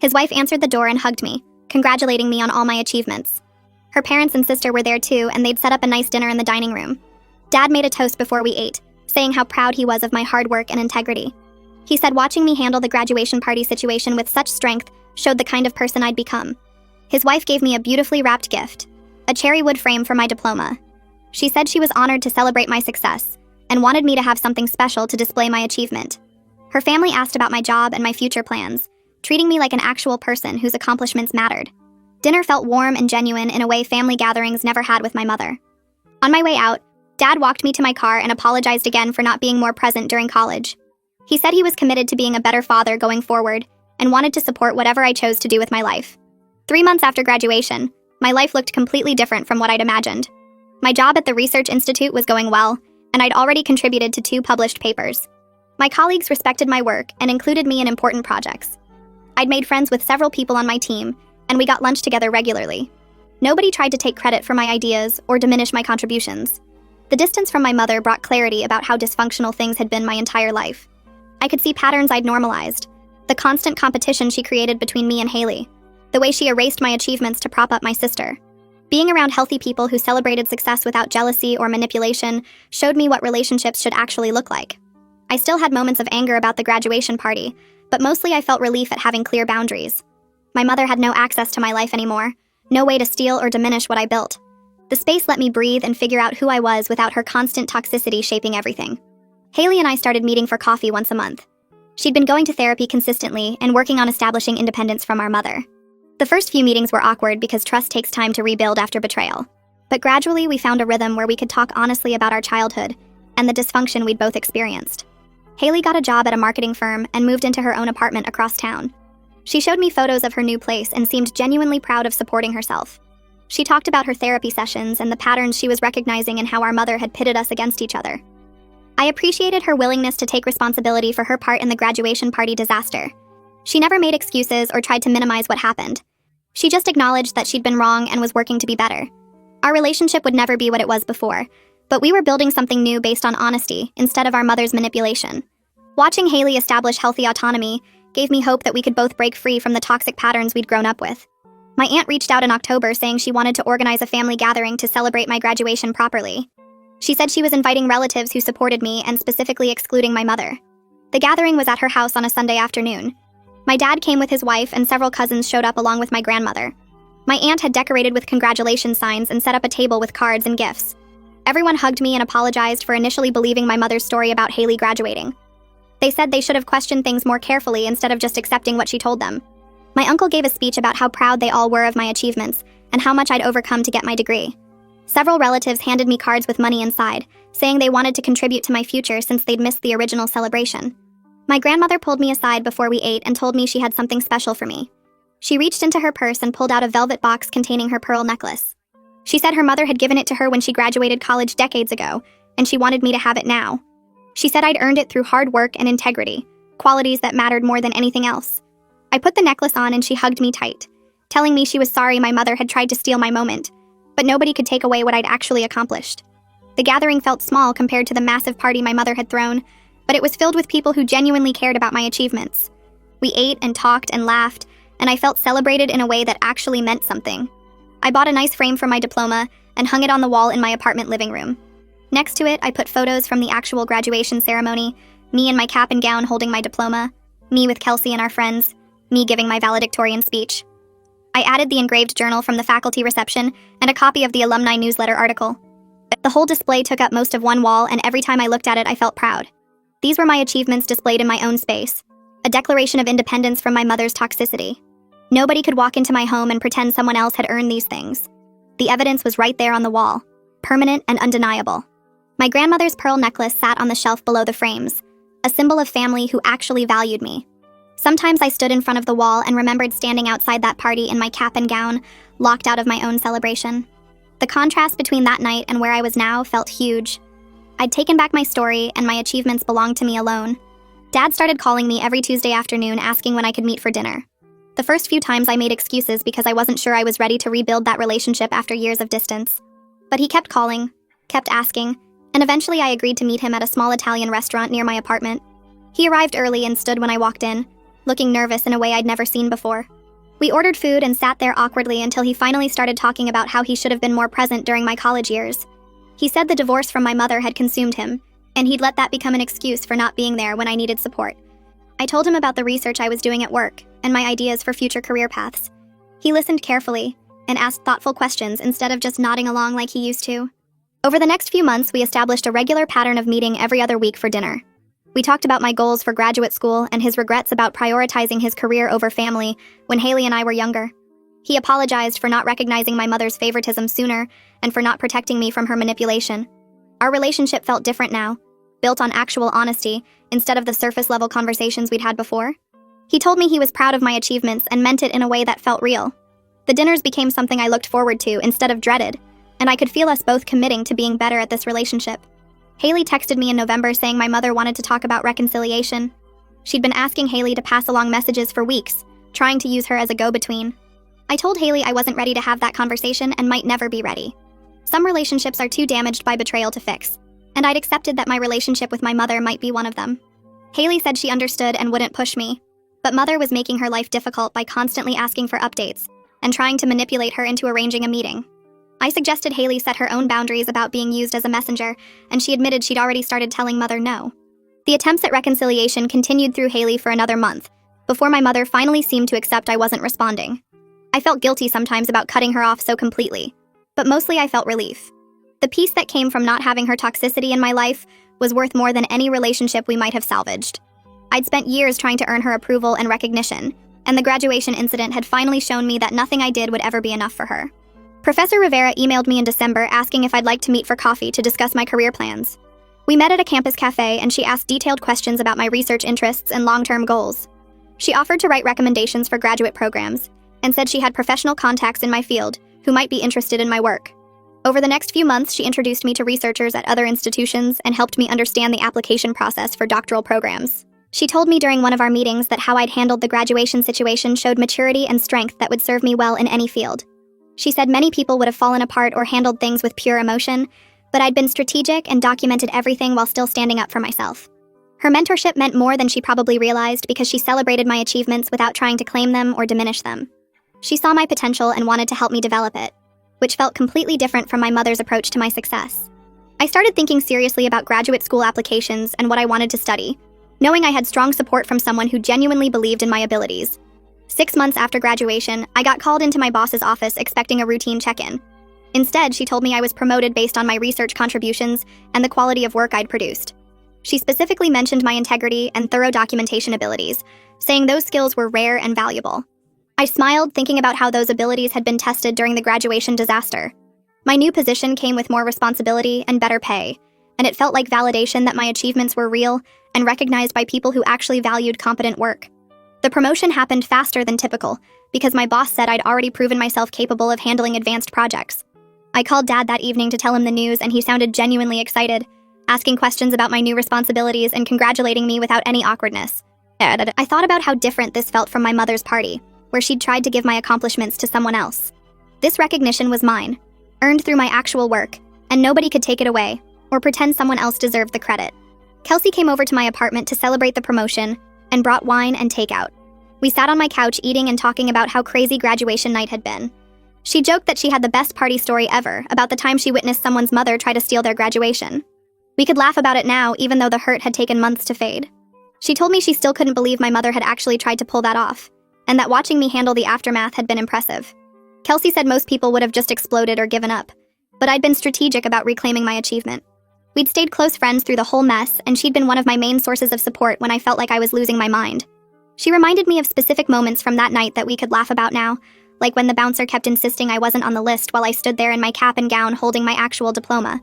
His wife answered the door and hugged me, congratulating me on all my achievements. Her parents and sister were there too, and they'd set up a nice dinner in the dining room. Dad made a toast before we ate, saying how proud he was of my hard work and integrity. He said watching me handle the graduation party situation with such strength showed the kind of person I'd become. His wife gave me a beautifully wrapped gift, a cherry wood frame for my diploma. She said she was honored to celebrate my success and wanted me to have something special to display my achievement. Her family asked about my job and my future plans, treating me like an actual person whose accomplishments mattered. Dinner felt warm and genuine in a way family gatherings never had with my mother. On my way out, Dad walked me to my car and apologized again for not being more present during college. He said he was committed to being a better father going forward and wanted to support whatever I chose to do with my life. 3 months after graduation, my life looked completely different from what I'd imagined. My job at the Research Institute was going well, and I'd already contributed to 2 published papers. My colleagues respected my work and included me in important projects. I'd made friends with several people on my team, and we got lunch together regularly. Nobody tried to take credit for my ideas or diminish my contributions. The distance from my mother brought clarity about how dysfunctional things had been my entire life. I could see patterns I'd normalized, the constant competition she created between me and Haley, the way she erased my achievements to prop up my sister. Being around healthy people who celebrated success without jealousy or manipulation showed me what relationships should actually look like. I still had moments of anger about the graduation party, but mostly I felt relief at having clear boundaries. My mother had no access to my life anymore, no way to steal or diminish what I built. The space let me breathe and figure out who I was without her constant toxicity shaping everything. Haley and I started meeting for coffee once a month. She'd been going to therapy consistently and working on establishing independence from our mother. The first few meetings were awkward because trust takes time to rebuild after betrayal. But gradually we found a rhythm where we could talk honestly about our childhood and the dysfunction we'd both experienced. Haley got a job at a marketing firm and moved into her own apartment across town. She showed me photos of her new place and seemed genuinely proud of supporting herself. She talked about her therapy sessions and the patterns she was recognizing in how our mother had pitted us against each other. I appreciated her willingness to take responsibility for her part in the graduation party disaster. She never made excuses or tried to minimize what happened. She just acknowledged that she'd been wrong and was working to be better. Our relationship would never be what it was before, but we were building something new based on honesty instead of our mother's manipulation. Watching Haley establish healthy autonomy gave me hope that we could both break free from the toxic patterns we'd grown up with. My aunt reached out in October saying she wanted to organize a family gathering to celebrate my graduation properly. She said she was inviting relatives who supported me and specifically excluding my mother. The gathering was at her house on a Sunday afternoon. My dad came with his wife and several cousins showed up along with my grandmother. My aunt had decorated with congratulation signs and set up a table with cards and gifts. Everyone hugged me and apologized for initially believing my mother's story about Haley graduating. They said they should have questioned things more carefully instead of just accepting what she told them. My uncle gave a speech about how proud they all were of my achievements and how much I'd overcome to get my degree. Several relatives handed me cards with money inside, saying they wanted to contribute to my future since they'd missed the original celebration. My grandmother pulled me aside before we ate and told me she had something special for me. She reached into her purse and pulled out a velvet box containing her pearl necklace. She said her mother had given it to her when she graduated college decades ago, and she wanted me to have it now. She said I'd earned it through hard work and integrity, qualities that mattered more than anything else. I put the necklace on and she hugged me tight, telling me she was sorry my mother had tried to steal my moment, but nobody could take away what I'd actually accomplished. The gathering felt small compared to the massive party my mother had thrown, but it was filled with people who genuinely cared about my achievements. We ate and talked and laughed, and I felt celebrated in a way that actually meant something. I bought a nice frame for my diploma and hung it on the wall in my apartment living room. Next to it, I put photos from the actual graduation ceremony, me in my cap and gown holding my diploma, me with Kelsey and our friends, me giving my valedictorian speech. I added the engraved journal from the faculty reception and a copy of the alumni newsletter article. The whole display took up most of one wall, and every time I looked at it, I felt proud. These were my achievements displayed in my own space, a declaration of independence from my mother's toxicity. Nobody could walk into my home and pretend someone else had earned these things. The evidence was right there on the wall, permanent and undeniable. My grandmother's pearl necklace sat on the shelf below the frames, a symbol of family who actually valued me. Sometimes I stood in front of the wall and remembered standing outside that party in my cap and gown, locked out of my own celebration. The contrast between that night and where I was now felt huge. I'd taken back my story, and my achievements belonged to me alone. Dad started calling me every Tuesday afternoon asking when I could meet for dinner. The first few times I made excuses because I wasn't sure I was ready to rebuild that relationship after years of distance. But he kept calling, kept asking, and eventually I agreed to meet him at a small Italian restaurant near my apartment. He arrived early and stood when I walked in, looking nervous in a way I'd never seen before. We ordered food and sat there awkwardly until he finally started talking about how he should have been more present during my college years. He said the divorce from my mother had consumed him, and he'd let that become an excuse for not being there when I needed support. I told him about the research I was doing at work and my ideas for future career paths. He listened carefully and asked thoughtful questions instead of just nodding along like he used to. Over the next few months, we established a regular pattern of meeting every other week for dinner. We talked about my goals for graduate school and his regrets about prioritizing his career over family when Haley and I were younger. He apologized for not recognizing my mother's favoritism sooner and for not protecting me from her manipulation. Our relationship felt different now, built on actual honesty instead of the surface-level conversations we'd had before. He told me he was proud of my achievements and meant it in a way that felt real. The dinners became something I looked forward to instead of dreaded, and I could feel us both committing to being better at this relationship. Haley texted me in November saying my mother wanted to talk about reconciliation. She'd been asking Haley to pass along messages for weeks, trying to use her as a go-between. I told Haley I wasn't ready to have that conversation and might never be ready. Some relationships are too damaged by betrayal to fix, and I'd accepted that my relationship with my mother might be one of them. Haley said she understood and wouldn't push me, but Mother was making her life difficult by constantly asking for updates and trying to manipulate her into arranging a meeting. I suggested Haley set her own boundaries about being used as a messenger, and she admitted she'd already started telling Mother no. The attempts at reconciliation continued through Haley for another month, before my mother finally seemed to accept I wasn't responding. I felt guilty sometimes about cutting her off so completely, but mostly I felt relief. The peace that came from not having her toxicity in my life was worth more than any relationship we might have salvaged. I'd spent years trying to earn her approval and recognition, and the graduation incident had finally shown me that nothing I did would ever be enough for her. Professor Rivera emailed me in December asking if I'd like to meet for coffee to discuss my career plans. We met at a campus cafe and she asked detailed questions about my research interests and long-term goals. She offered to write recommendations for graduate programs and said she had professional contacts in my field who might be interested in my work. Over the next few months, she introduced me to researchers at other institutions and helped me understand the application process for doctoral programs. She told me during one of our meetings that how I'd handled the graduation situation showed maturity and strength that would serve me well in any field. She said many people would have fallen apart or handled things with pure emotion, but I'd been strategic and documented everything while still standing up for myself. Her mentorship meant more than she probably realized because she celebrated my achievements without trying to claim them or diminish them. She saw my potential and wanted to help me develop it, which felt completely different from my mother's approach to my success. I started thinking seriously about graduate school applications and what I wanted to study, knowing I had strong support from someone who genuinely believed in my abilities. 6 months after graduation, I got called into my boss's office expecting a routine check-in. Instead, she told me I was promoted based on my research contributions and the quality of work I'd produced. She specifically mentioned my integrity and thorough documentation abilities, saying those skills were rare and valuable. I smiled, thinking about how those abilities had been tested during the graduation disaster. My new position came with more responsibility and better pay, and it felt like validation that my achievements were real and recognized by people who actually valued competent work. The promotion happened faster than typical, because my boss said I'd already proven myself capable of handling advanced projects. I called Dad that evening to tell him the news, and he sounded genuinely excited, asking questions about my new responsibilities and congratulating me without any awkwardness. I thought about how different this felt from my mother's party, where she'd tried to give my accomplishments to someone else. This recognition was mine, earned through my actual work, and nobody could take it away, or pretend someone else deserved the credit. Kelsey came over to my apartment to celebrate the promotion, and brought wine and takeout. We sat on my couch eating and talking about how crazy graduation night had been. She joked that she had the best party story ever about the time she witnessed someone's mother try to steal their graduation. We could laugh about it now, even though the hurt had taken months to fade. She told me she still couldn't believe my mother had actually tried to pull that off, and that watching me handle the aftermath had been impressive. Kelsey said most people would have just exploded or given up, but I'd been strategic about reclaiming my achievement. We'd stayed close friends through the whole mess, and she'd been one of my main sources of support when I felt like I was losing my mind. She reminded me of specific moments from that night that we could laugh about now, like when the bouncer kept insisting I wasn't on the list while I stood there in my cap and gown holding my actual diploma.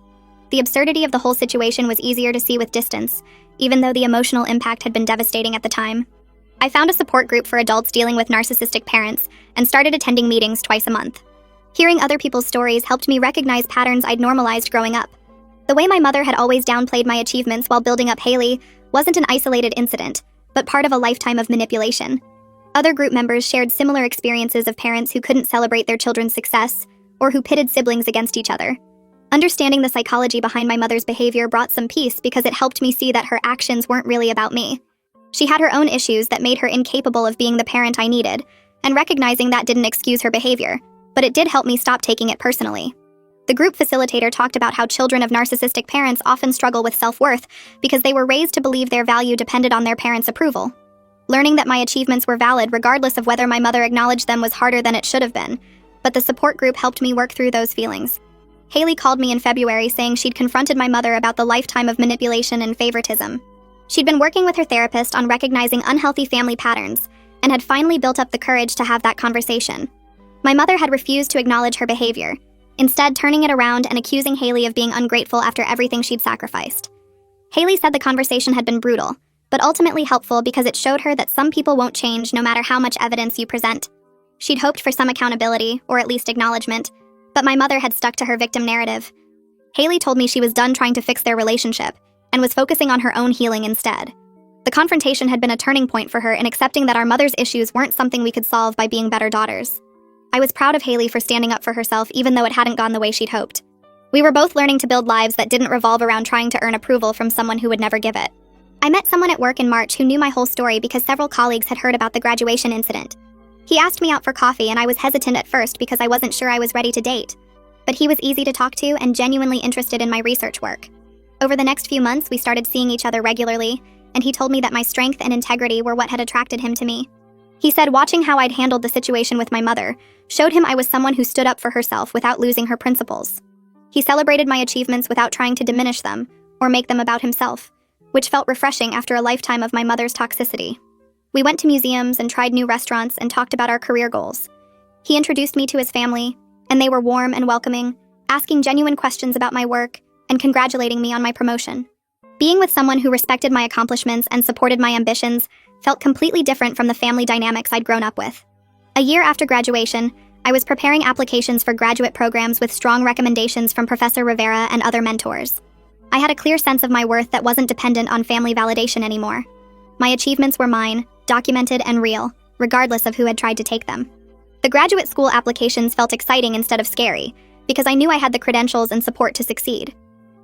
The absurdity of the whole situation was easier to see with distance, even though the emotional impact had been devastating at the time. I found a support group for adults dealing with narcissistic parents and started attending meetings twice a month. Hearing other people's stories helped me recognize patterns I'd normalized growing up. The way my mother had always downplayed my achievements while building up Haley wasn't an isolated incident, but part of a lifetime of manipulation. Other group members shared similar experiences of parents who couldn't celebrate their children's success or who pitted siblings against each other. Understanding the psychology behind my mother's behavior brought some peace because it helped me see that her actions weren't really about me. She had her own issues that made her incapable of being the parent I needed, and recognizing that didn't excuse her behavior, but it did help me stop taking it personally. The group facilitator talked about how children of narcissistic parents often struggle with self-worth because they were raised to believe their value depended on their parents' approval. Learning that my achievements were valid regardless of whether my mother acknowledged them was harder than it should have been, but the support group helped me work through those feelings. Haley called me in February saying she'd confronted my mother about the lifetime of manipulation and favoritism. She'd been working with her therapist on recognizing unhealthy family patterns and had finally built up the courage to have that conversation. My mother had refused to acknowledge her behavior, instead turning it around and accusing Haley of being ungrateful after everything she'd sacrificed. Haley said the conversation had been brutal, but ultimately helpful because it showed her that some people won't change no matter how much evidence you present. She'd hoped for some accountability, or at least acknowledgement, but my mother had stuck to her victim narrative. Haley told me she was done trying to fix their relationship and was focusing on her own healing instead. The confrontation had been a turning point for her in accepting that our mother's issues weren't something we could solve by being better daughters. I was proud of Haley for standing up for herself even though it hadn't gone the way she'd hoped. We were both learning to build lives that didn't revolve around trying to earn approval from someone who would never give it. I met someone at work in March who knew my whole story because several colleagues had heard about the graduation incident. He asked me out for coffee and I was hesitant at first because I wasn't sure I was ready to date. But he was easy to talk to and genuinely interested in my research work. Over the next few months, we started seeing each other regularly, and he told me that my strength and integrity were what had attracted him to me. He said watching how I'd handled the situation with my mother showed him I was someone who stood up for herself without losing her principles. He celebrated my achievements without trying to diminish them or make them about himself, which felt refreshing after a lifetime of my mother's toxicity. We went to museums and tried new restaurants and talked about our career goals. He introduced me to his family, and they were warm and welcoming, asking genuine questions about my work and congratulating me on my promotion. Being with someone who respected my accomplishments and supported my ambitions felt completely different from the family dynamics I'd grown up with. A year after graduation, I was preparing applications for graduate programs with strong recommendations from Professor Rivera and other mentors. I had a clear sense of my worth that wasn't dependent on family validation anymore. My achievements were mine, documented and real, regardless of who had tried to take them. The graduate school applications felt exciting instead of scary, because I knew I had the credentials and support to succeed.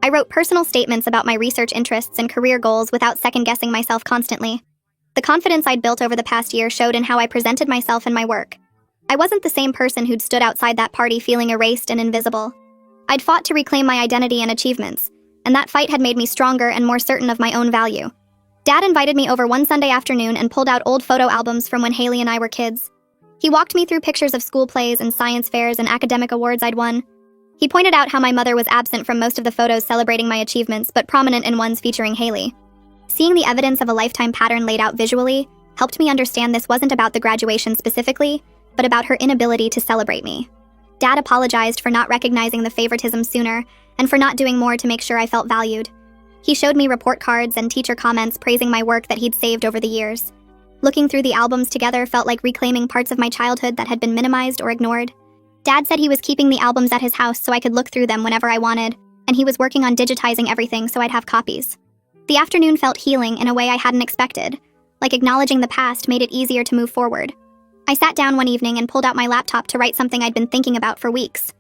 I wrote personal statements about my research interests and career goals without second-guessing myself constantly. The confidence I'd built over the past year showed in how I presented myself in my work. I wasn't the same person who'd stood outside that party feeling erased and invisible. I'd fought to reclaim my identity and achievements, and that fight had made me stronger and more certain of my own value. Dad invited me over one Sunday afternoon and pulled out old photo albums from when Haley and I were kids. He walked me through pictures of school plays and science fairs and academic awards I'd won. He pointed out how my mother was absent from most of the photos celebrating my achievements, but prominent in ones featuring Haley. Seeing the evidence of a lifetime pattern laid out visually helped me understand this wasn't about the graduation specifically, but about her inability to celebrate me. Dad apologized for not recognizing the favoritism sooner and for not doing more to make sure I felt valued. He showed me report cards and teacher comments praising my work that he'd saved over the years. Looking through the albums together felt like reclaiming parts of my childhood that had been minimized or ignored. Dad said he was keeping the albums at his house so I could look through them whenever I wanted, and he was working on digitizing everything so I'd have copies. The afternoon felt healing in a way I hadn't expected, like acknowledging the past made it easier to move forward. I sat down one evening and pulled out my laptop to write something I'd been thinking about for weeks.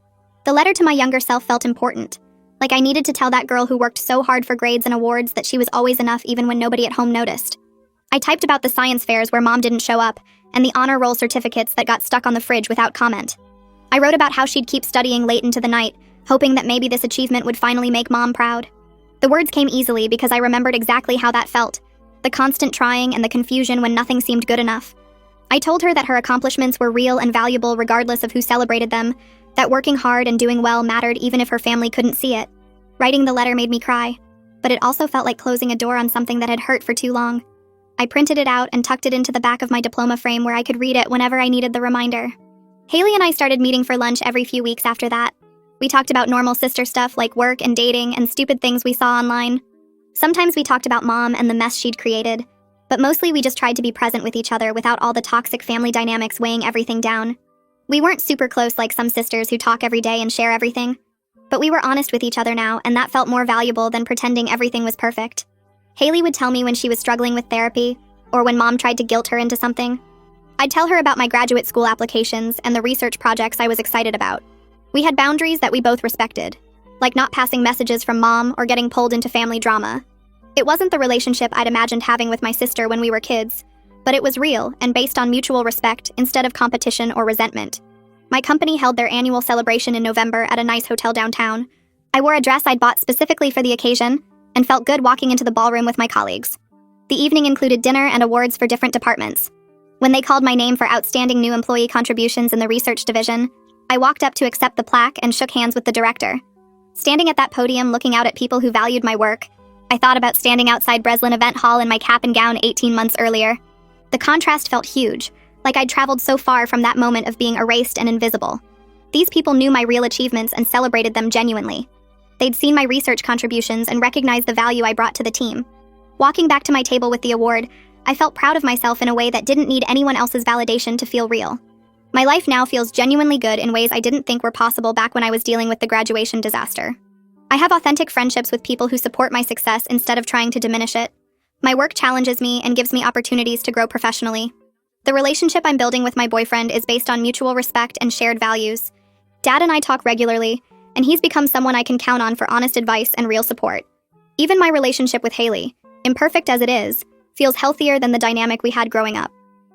The letter to my younger self felt important, like I needed to tell that girl who worked so hard for grades and awards that she was always enough even when nobody at home noticed. I typed about the science fairs where Mom didn't show up, and the honor roll certificates that got stuck on the fridge without comment. I wrote about how she'd keep studying late into the night, hoping that maybe this achievement would finally make Mom proud. The words came easily because I remembered exactly how that felt, the constant trying and the confusion when nothing seemed good enough. I told her that her accomplishments were real and valuable regardless of who celebrated them, that working hard and doing well mattered even if her family couldn't see it. Writing the letter made me cry, but it also felt like closing a door on something that had hurt for too long. I printed it out and tucked it into the back of my diploma frame where I could read it whenever I needed the reminder. Haley and I started meeting for lunch every few weeks after that. We talked about normal sister stuff like work and dating and stupid things we saw online. Sometimes we talked about Mom and the mess she'd created, but mostly we just tried to be present with each other without all the toxic family dynamics weighing everything down. We weren't super close like some sisters who talk every day and share everything, but we were honest with each other now, and that felt more valuable than pretending everything was perfect. Haley would tell me when she was struggling with therapy, or when mom tried to guilt her into something. I'd tell her about my graduate school applications and the research projects I was excited about. We had boundaries that we both respected, like not passing messages from mom or getting pulled into family drama. It wasn't the relationship I'd imagined having with my sister when we were kids, but it was real and based on mutual respect instead of competition or resentment. My company held their annual celebration in November at a nice hotel downtown. I wore a dress I'd bought specifically for the occasion and felt good walking into the ballroom with my colleagues. The evening included dinner and awards for different departments. When they called my name for outstanding new employee contributions in the research division, I walked up to accept the plaque and shook hands with the director. Standing at that podium looking out at people who valued my work, I thought about standing outside Breslin Event Hall in my cap and gown 18 months earlier. The contrast felt huge, like I'd traveled so far from that moment of being erased and invisible. These people knew my real achievements and celebrated them genuinely. They'd seen my research contributions and recognized the value I brought to the team. Walking back to my table with the award, I felt proud of myself in a way that didn't need anyone else's validation to feel real. My life now feels genuinely good in ways I didn't think were possible back when I was dealing with the graduation disaster. I have authentic friendships with people who support my success instead of trying to diminish it. My work challenges me and gives me opportunities to grow professionally. The relationship I'm building with my boyfriend is based on mutual respect and shared values. Dad and I talk regularly, and he's become someone I can count on for honest advice and real support. Even my relationship with Haley, imperfect as it is, feels healthier than the dynamic we had growing up.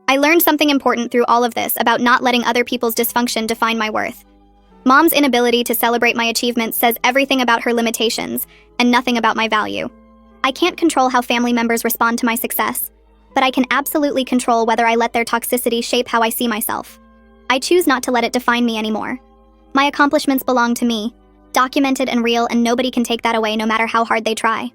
I learned something important through all of this about not letting other people's dysfunction define my worth. Mom's inability to celebrate my achievements says everything about her limitations and nothing about my value. I can't control how family members respond to my success, but I can absolutely control whether I let their toxicity shape how I see myself. I choose not to let it define me anymore. My accomplishments belong to me, documented and real, and nobody can take that away no matter how hard they try.